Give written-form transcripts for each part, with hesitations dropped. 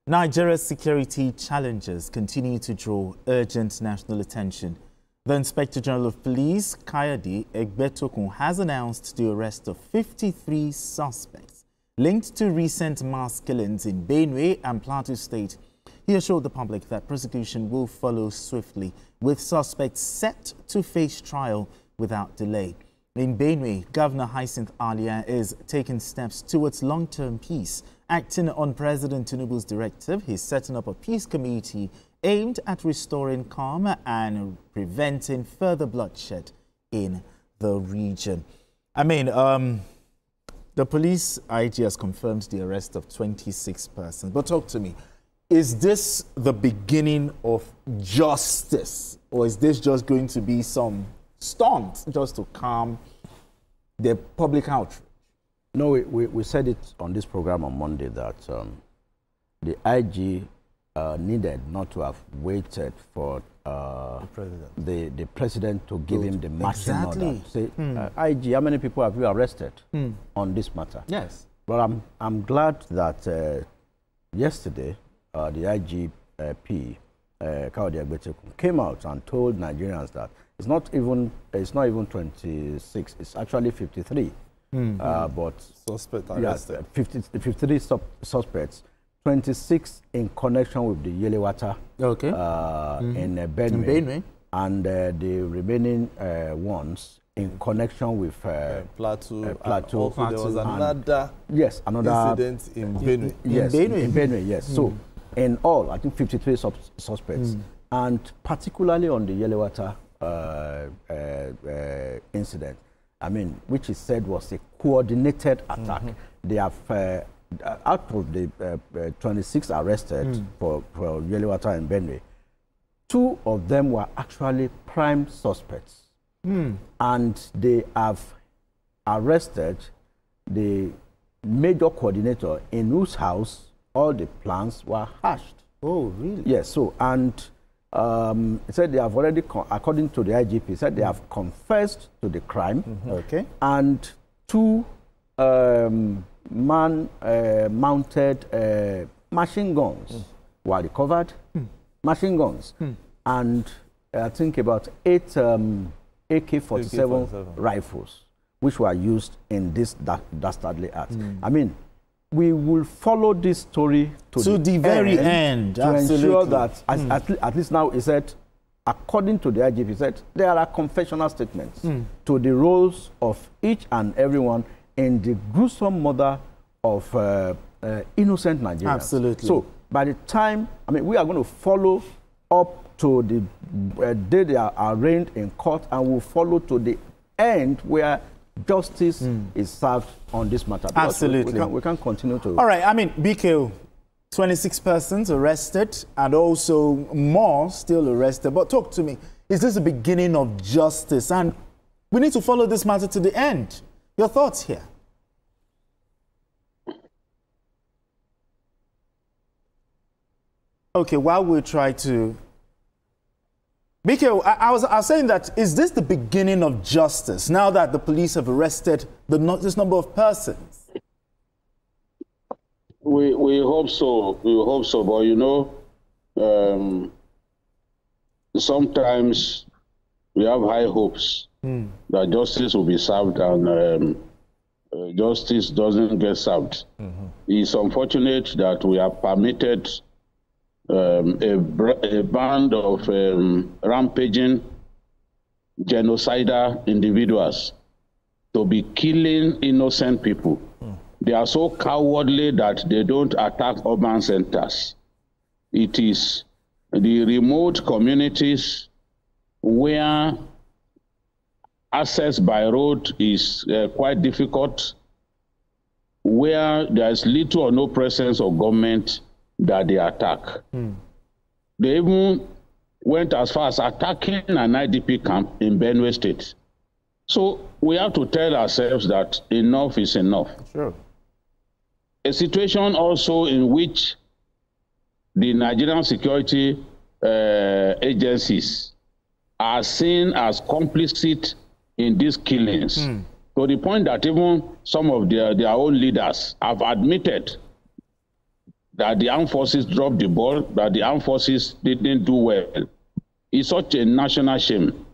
Nigeria's security challenges continue to draw urgent national attention. The Inspector General of Police, Kayode Egbetokun, has announced the arrest of 53 suspects linked to recent mass killings in Benue and Plateau State. He assured the public that prosecution will follow swiftly, with suspects set to face trial without delay. In Benue, Governor Hyacinth Alia is taking steps towards long-term peace. Acting on President Tinubu's directive, he's setting up a peace committee aimed at restoring calm and preventing further bloodshed in the region. The police IG has confirmed the arrest of 26 persons. But talk to me, is this the beginning of justice? Or is this just going to be some stunt just to calm the public outrage? No, we said it on this program on Monday that the IG needed not to have waited for the president to give him the marching order. Say, IG, how many people have you arrested on this matter? Yes. But I'm glad that yesterday the IGP, Kayode Egbetokun, came out and told Nigerians that it's not even 26, it's actually 53. But suspect arrested. 53 suspects, 26 in connection with the Yelewata in Benue, and the remaining ones in connection with Plateau. Plateau. There was another incident in Benue. Yes, in Benue, yes. So in all, I think 53 suspects, and particularly on the Yelewata incident, which is said was a coordinated attack. They have, out of the 26 arrested for Yelewata and Benue, 2 of them were actually prime suspects. And they have arrested the major coordinator in whose house all the plans were hatched. Oh, really? Yes, so, and he said they have already, according to the IGP, said they have confessed to the crime. And 2 man-mounted machine guns were recovered. Machine guns. And I think about 8 AK-47 rifles, which were used in this dastardly act. We will follow this story to the very end to ensure that, at least now, he said, according to the IGP, he said, there are confessional statements to the roles of each and everyone in the gruesome murder of innocent Nigerians. Absolutely. So, by the time, we are going to follow up to the day they are arraigned in court, and we'll follow to the end where justice is served on this matter. Absolutely. We can't continue to... All right, BK, 26 persons arrested and also more still arrested. But talk to me, is this the beginning of justice? And we need to follow this matter to the end. Your thoughts here? Okay, while we try to... BK, I was saying that, is this the beginning of justice now that the police have arrested this number of persons? We hope so. We hope so. But, sometimes we have high hopes that justice will be served, and justice doesn't get served. It's unfortunate that we have permitted a band of rampaging, genocidal individuals to be killing innocent people. They are so cowardly that they don't attack urban centers. It is the remote communities where access by road is quite difficult, where there is little or no presence of government, that they attack. They even went as far as attacking an IDP camp in Benue State. So we have to tell ourselves that enough is enough. Sure. A situation also in which the Nigerian security agencies are seen as complicit in these killings, to the point that even some of their own leaders have admitted that the armed forces dropped the ball, that the armed forces didn't do well. It's such a national shame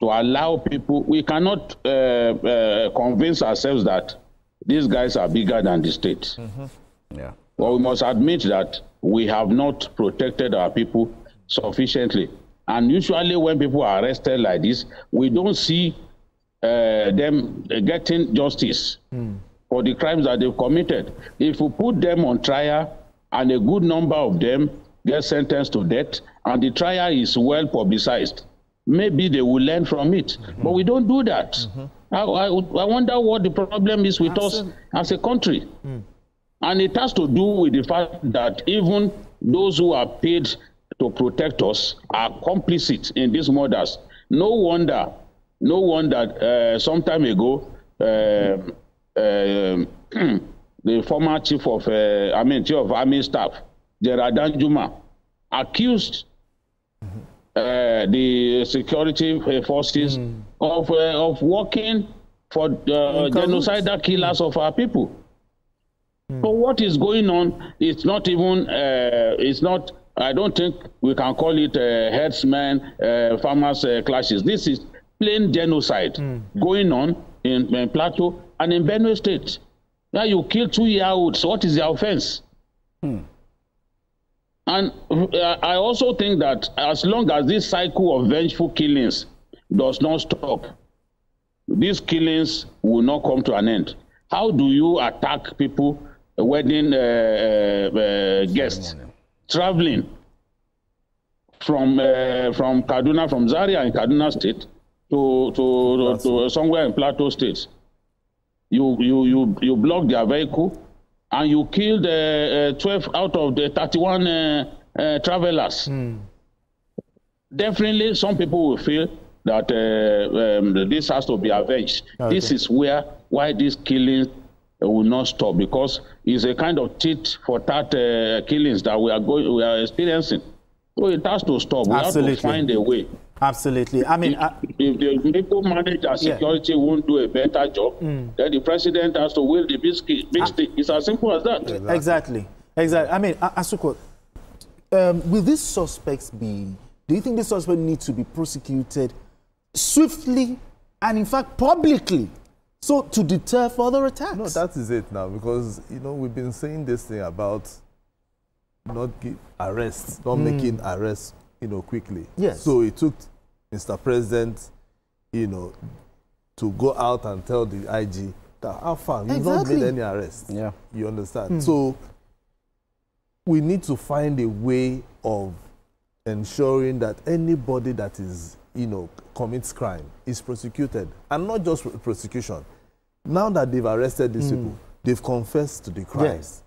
to allow people. We cannot convince ourselves that these guys are bigger than the state. Yeah. But we must admit that we have not protected our people sufficiently. And usually when people are arrested like this, we don't see them getting justice for the crimes that they've committed. If we put them on trial and a good number of them get sentenced to death and the trial is well publicized, maybe they will learn from it. But we don't do that. I wonder what the problem is with us as a country. And it has to do with the fact that even those who are paid to protect us are complicit in these murders. No wonder some time ago, the former chief of army staff, Gerard Danjuma, accused the security forces of working for genocidal killers of our people. So what is going on is not even, I don't think we can call it herdsmen, farmers clashes. This is plain genocide going on in Plateau and in Benue State. Now you kill 2-year-olds, what is the offense? And I also think that as long as this cycle of vengeful killings does not stop, these killings will not come to an end. How do you attack people, wedding guests, traveling from Kaduna, from Zaria in Kaduna State to somewhere in Plateau State? You block their vehicle and you killed 12 out of the 31 travelers. Definitely, some people will feel that this has to be avenged. Okay. This is why this killing will not stop, because it's a kind of tit for tat killings that we are experiencing. So it has to stop. We have to find a way. Absolutely. I mean, if the people manage our security won't do a better job, then the president has to will the big stick. It's as simple as that. Exactly. I mean, Asuko, will these suspects do you think these suspects need to be prosecuted swiftly and, in fact, publicly, so to deter further attacks? No, that is it now, because, we've been saying this thing about not making arrests, quickly. Yes. So it took Mr. President, to go out and tell the IG that how far you've not made any arrests. Yeah. You understand? So we need to find a way of ensuring that anybody that is, commits crime is prosecuted, and not just prosecution. Now that they've arrested these people, they've confessed to the crime. Yes.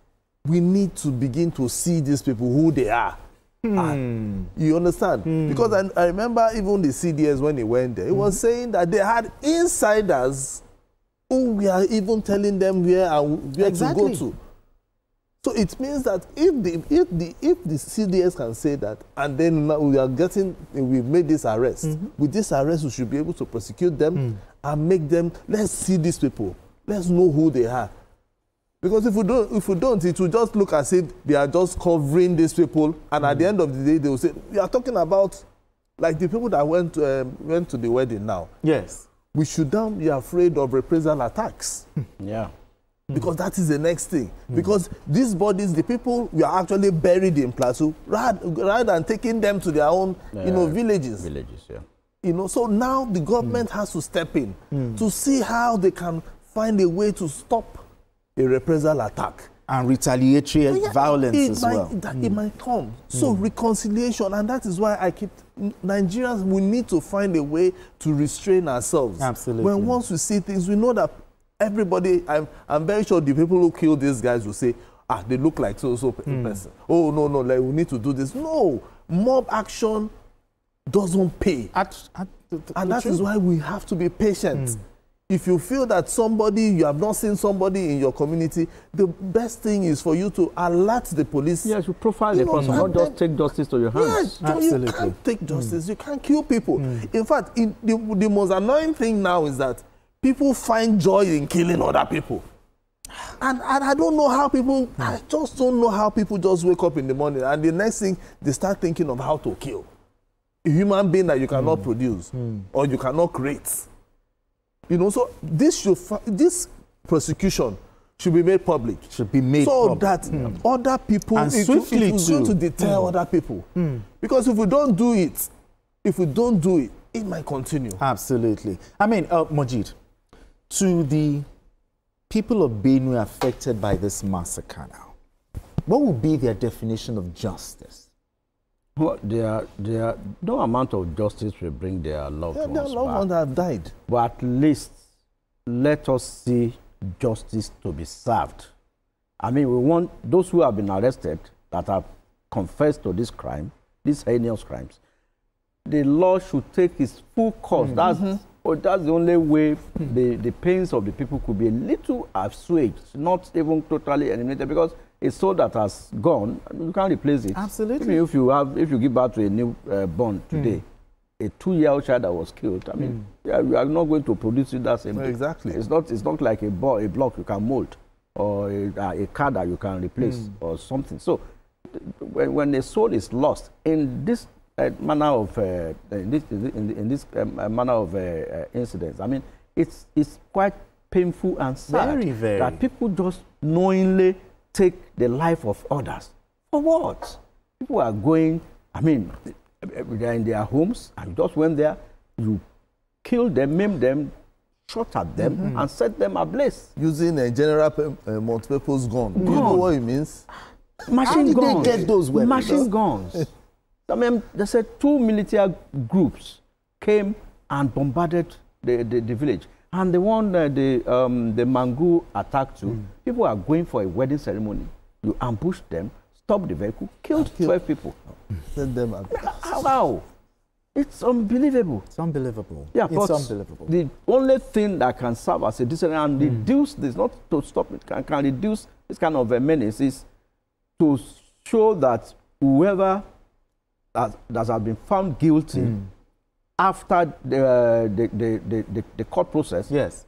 We need to begin to see these people who they are. You understand? Because I remember even the CDS, when he went there, he was saying that they had insiders who we are even telling them where to go to. So it means that if the CDS can say that, and then we've made this arrest. With this arrest, we should be able to prosecute them and make them, let's see these people. Let's know who they are. Because if we don't, it will just look as if they are just covering these people, and at the end of the day, they will say, we are talking about, like the people that went to the wedding now. Yes. We should not be afraid of reprisal attacks. Yeah. Because that is the next thing. Because these bodies, the people, we are actually buried in Plateau, rather than taking them to their own, villages. Villages, yeah. So now the government has to step in to see how they can find a way to stop a reprisal attack. And retaliatory violence as well. It might come. So reconciliation, and that is why Nigerians, we need to find a way to restrain ourselves. Absolutely. When once we see things, we know that everybody, I'm very sure the people who kill these guys will say, they look like so person. Oh, no, like, we need to do this. No, mob action doesn't pay. And that is why we have to be patient. If you feel that you have not seen somebody in your community, the best thing is for you to alert the police. Yes, you profile the person, not just take justice to your hands. Yes, absolutely. You can't take justice, you can't kill people. In fact, the most annoying thing now is that people find joy in killing other people. And I don't know how people, I just don't know how people just wake up in the morning and the next thing, they start thinking of how to kill a human being that you cannot produce or you cannot create. You know, so this prosecution should be made public. Should be made public. So that other people, and swiftly it's going to deter other people. Because if we don't do it, it might continue. Absolutely. I mean, Majid, to the people of Benue affected by this massacre now, what would be their definition of justice? Well, no amount of justice will bring their loved ones back. Their loved ones have died. But at least let us see justice to be served. I mean, we want those who have been arrested that have confessed to this crime, these heinous crimes. The law should take its full course. That's the only way the pains of the people could be a little assuaged, not even totally eliminated, because a soul that has gone, you can't replace it. Absolutely. Even if you give birth to a new born today, a 2-year-old child that was killed, I mean, you are not going to produce it that same day. Exactly. It's not like a block you can mold or a car that you can replace or something. So when a soul is lost in this manner of incidents, I mean, it's quite painful and sad that people just knowingly take the life of others. For what? People are going, I mean, they're in their homes, and you just went there, you killed them, maimed them, shot at them, and set them ablaze. Using a general multi-purpose gun. Do you know what it means? Machine guns. How did they get those weapons? Machine guns. I mean, they said 2 military groups came and bombarded the village. And the one the Mangu attacked to, people are going for a wedding ceremony. You ambush them, stop the vehicle, killed 12 people. Send them out. How? It's unbelievable. It's unbelievable. Yeah, it's unbelievable. The only thing that can serve as a discipline and reduce this, not to stop it, can reduce this kind of a menace, is to show that whoever that has been found guilty after the court process, yes,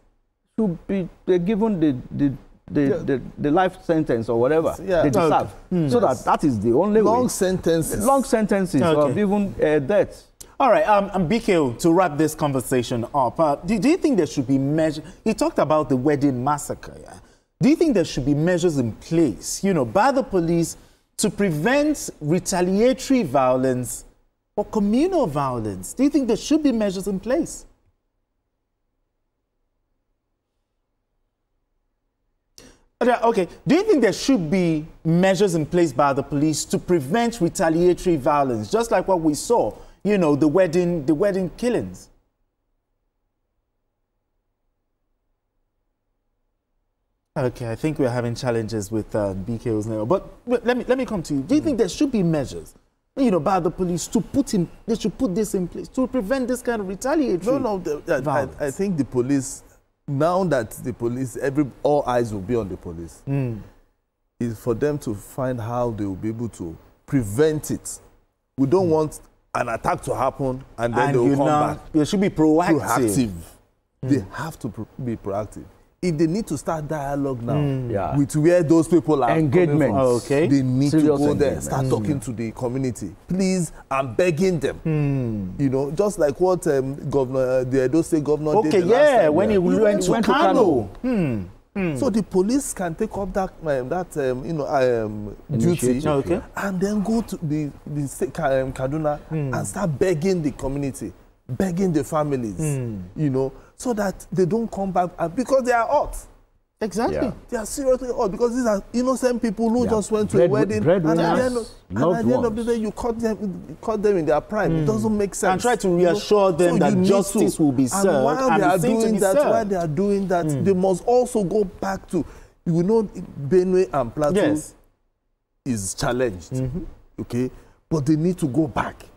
should be given the life sentence or whatever they deserve. So that is the only long way. Sentences. Long sentences of even death. All right, BKO, to wrap this conversation up, do you think there should be measures? You talked about the wedding massacre. Yeah? Do you think there should be measures in place, by the police to prevent retaliatory violence or communal violence? Do you think there should be measures in place? Okay, do you think there should be measures in place by the police to prevent retaliatory violence, just like what we saw, the wedding killings? Okay, I think we're having challenges with BKO's now, but let me come to you. Do you think there should be measures, by the police they should put this in place to prevent this kind of retaliatory violence? I think the police, now that the police, all eyes will be on the police, is for them to find how they will be able to prevent it. We don't want an attack to happen and then they will come back. They should be proactive. They have to be proactive. If they need to start dialogue now with where those people are engagement, they need to go there, start talking to the community. Please, I'm begging them. Just like what the Edo State governor did the last time. When he went to Kano. So the police can take up that duty and then go to the state Kaduna and start begging the community, begging the families, so that they don't come back because they are hot. Exactly. Yeah. They are seriously hot because these are innocent people who just went to a wedding and at the end of the day you caught them in their prime. It doesn't make sense. And try to reassure them that justice will be served. And while they are doing that, they must also go back to, Benue and Plateau is challenged. Okay? But they need to go back.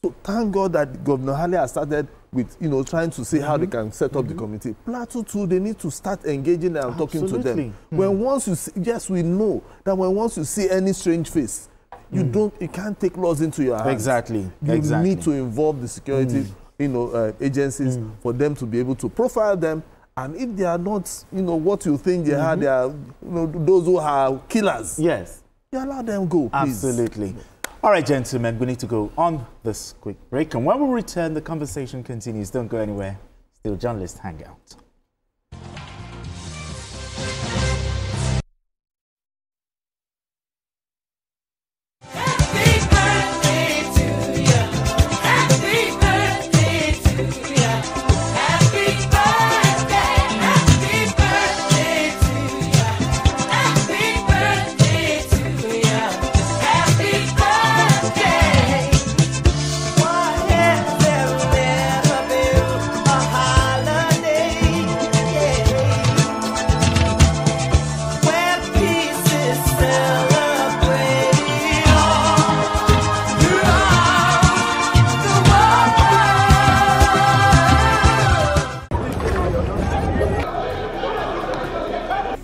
So thank God that Governor Hale has started with, trying to see how they can set up the community. Plateau too, they need to start engaging and talking to them. When once you see, we know that once you see any strange face, you can't take laws into your hands. Exactly. You need to involve the security, agencies for them to be able to profile them And if they are not, what you think they are, they are, those who are killers. Yes. You allow them go, please. Absolutely. All right, gentlemen, we need to go on this quick break. And when we return, the conversation continues. Don't go anywhere. Still Journalist Hangout.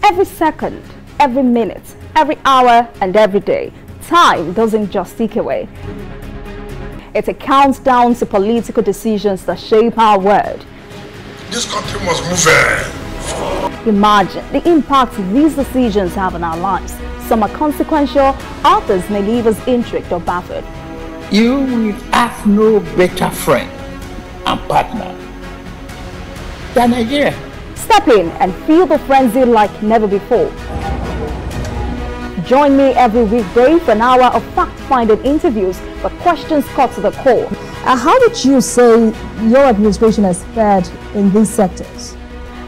Every second, every minute, every hour, and every day, time doesn't just tick away. It counts down to political decisions that shape our world. This country must move. Imagine the impact these decisions have on our lives. Some are consequential, others may leave us intrigued or baffled. You will have no better friend and partner than Nigeria. Step in and feel the frenzy like never before. Join me every weekday for an hour of fact-finding interviews where questions cut to the core. How would you say your administration has fared in these sectors?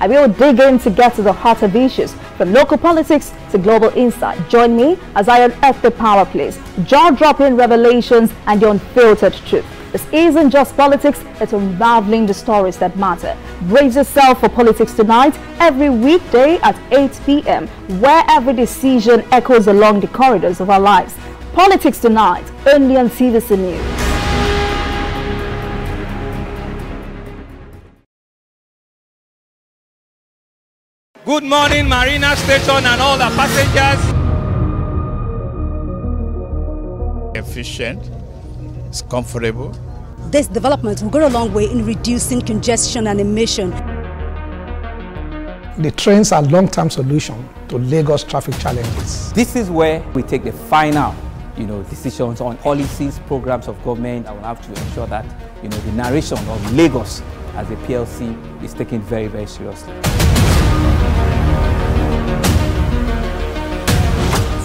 I will dig in to get to the heart of issues, from local politics to global insight. Join me as I unearth the power plays, jaw-dropping revelations and the unfiltered truth. This isn't just politics, it's unraveling the stories that matter. Brace yourself for Politics Tonight every weekday at 8 p.m, where every decision echoes along the corridors of our lives. Politics Tonight, only on TVC News. Good morning, Marina Station and all the passengers. Efficient, it's comfortable. This development will go a long way in reducing congestion and emission. The trains are a long-term solution to Lagos traffic challenges. This is where we take the final, decisions on policies, programs of government. I will have to ensure that, the narration of Lagos as a PLC is taken very, very seriously.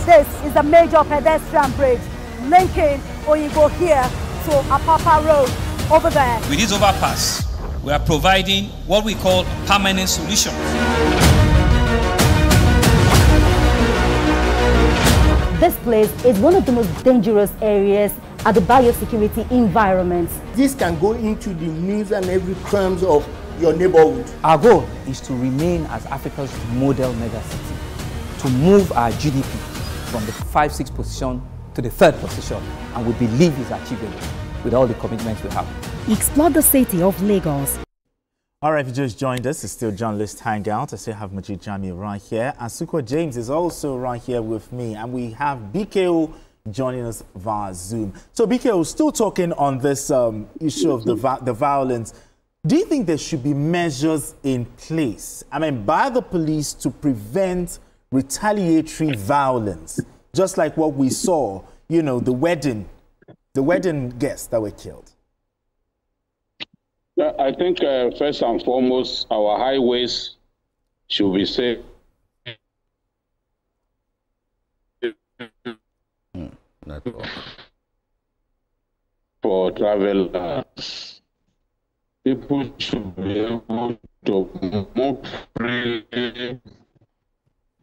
This is a major pedestrian bridge linking Oyinbo here to Apapa Road over there. With this overpass, we are providing what we call permanent solutions. This place is one of the most dangerous areas at the biosecurity environment. This can go into the news and every crumbs of your neighborhood. Our goal is to remain as Africa's model megacity, to move our GDP from the 5-6 position to the 3rd position, and we believe it's achievable with all the commitments we have. Explore the city of Lagos. All right, if you just joined us, it's still Journalist Hangout. I still have Majid Jami right here. Asukwa James is also right here with me, and we have BKO joining us via Zoom. So BKO, still talking on this issue of the violence. Do you think there should be measures in place, by the police to prevent retaliatory violence, just like what we saw, the wedding guests that were killed? I think first and foremost, our highways should be safe. For travelers, people should be able to move freely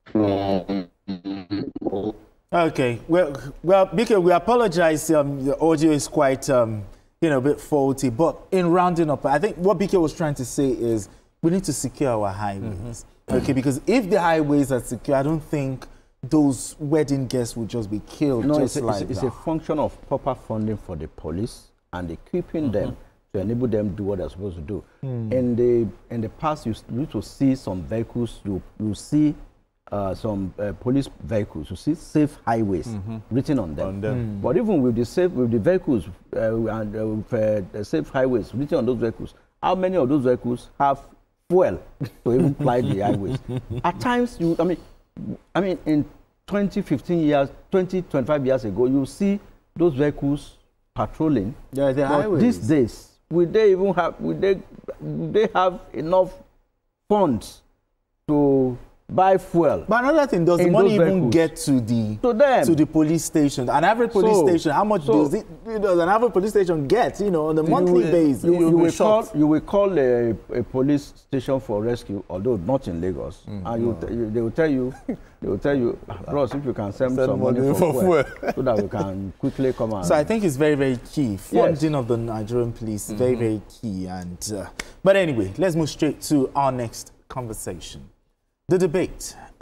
from. Okay, well, because we apologize. The audio is quite, a bit faulty. But in rounding up, I think what BK was trying to say is we need to secure our highways. Okay, because if the highways are secure, I don't think those wedding guests would just be killed. No, it's a function of proper funding for the police and equipping them to enable them to do what they're supposed to do. In the past, you used to see some vehicles. You see some police vehicles. You see safe highways written on them. But even with the vehicles and the safe highways written on those vehicles, how many of those vehicles have fuel to even ply the highways. At times, I mean, in 20, 15 years, 20, 25 years ago, you see those vehicles patrolling. Yeah, the highways. These days, would they have enough funds to buy fuel? But another thing, does the money even get to the police station? An average police station, how much does an average police station get, on a monthly basis? You will call a police station for rescue, although not in Lagos, and they will tell you, Ross, if you can send some money for fuel, so that we can quickly come out. So I think it's very, very key. Funding of the Nigerian police, very, very key. But anyway, let's move straight to our next conversation. The debate